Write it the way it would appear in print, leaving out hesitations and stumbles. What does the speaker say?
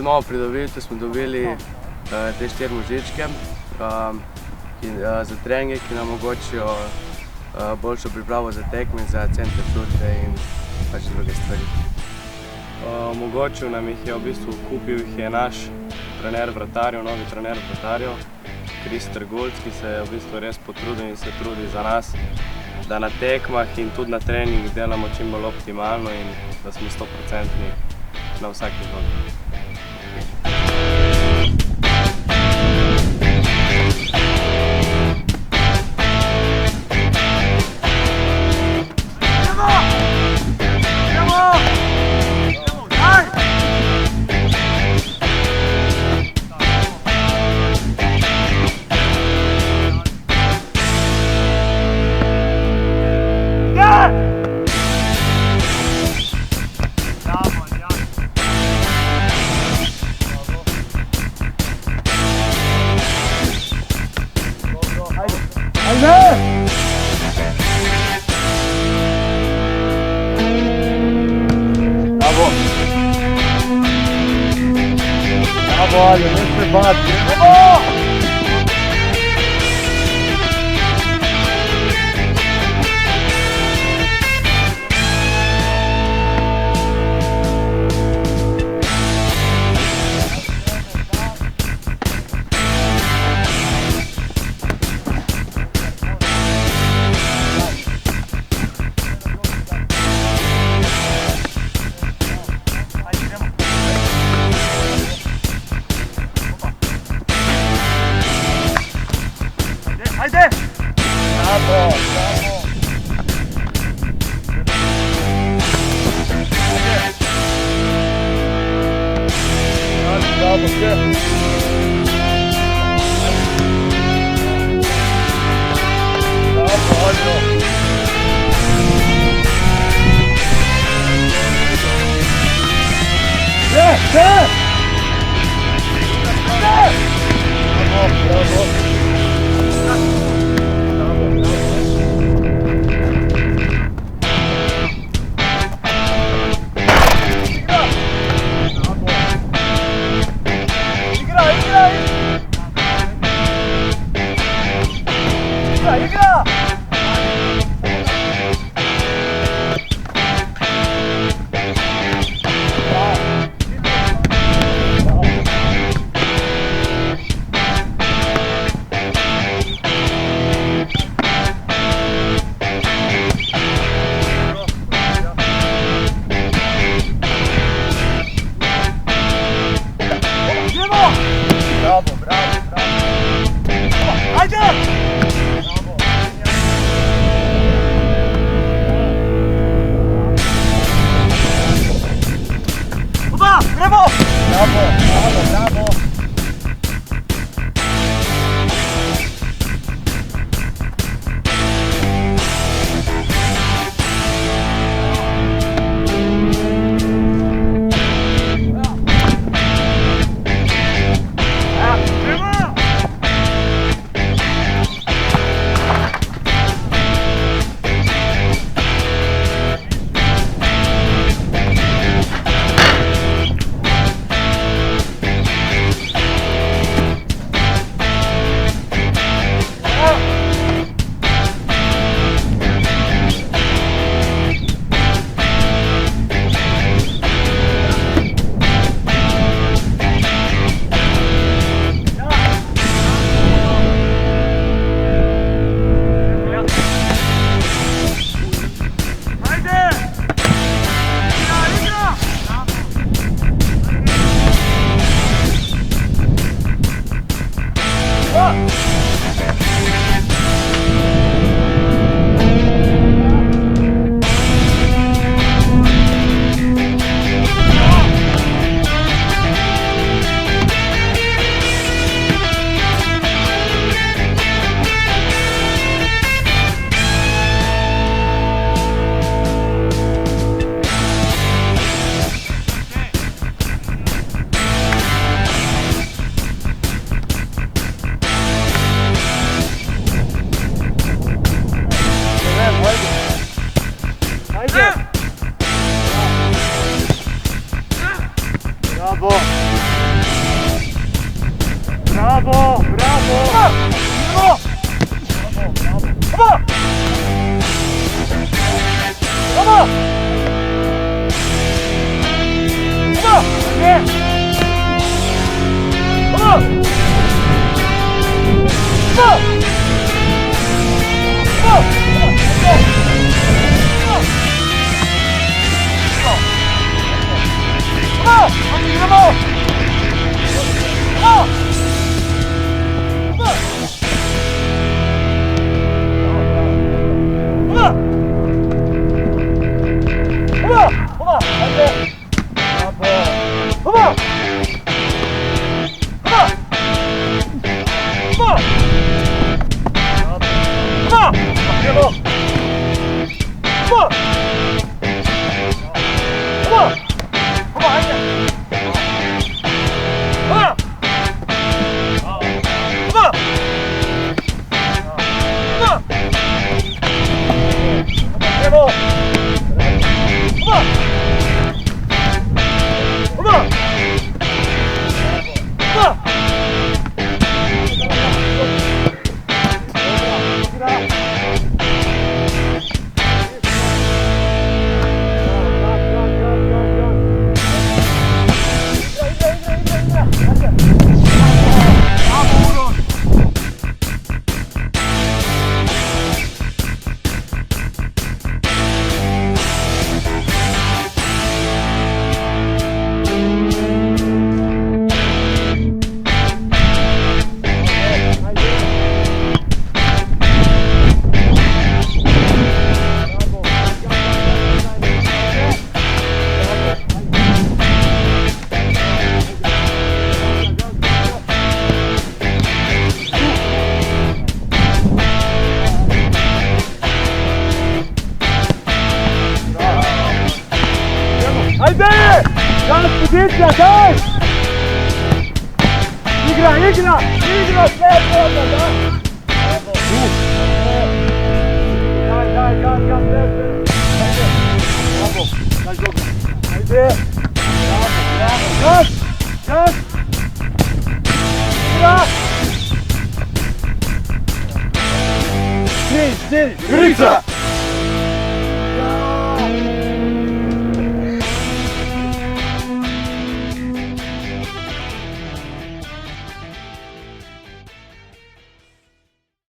kot novo pridobitev smo dobili te 4 možičke za treninge, ki nam omogočijo boljšo pripravo za tekme, za center šute in pač druge stvari. Omogočil nam jih je, v bistvu kupil jih je naš trener vratarjev, novi trener vratarjev, Kris Trgulc, ki se je v bistvu res potrudil in se trudi za nas, da na tekmah in tudi na treningih delamo čim bolj optimalno in da smo 100% na vsaki žogi. Olha, nem se bate. Ajde! Bravo, bravo. Bravo, sve. Bravo, ajde. Bravo, bravo. Ajde! Ajde! Danas pozicija, daj! Igra! Sve treba, da! Daj, sve! Bravo! Daj, dobro! Ajde! Bravo! Gas! Igra! Stil! Grica!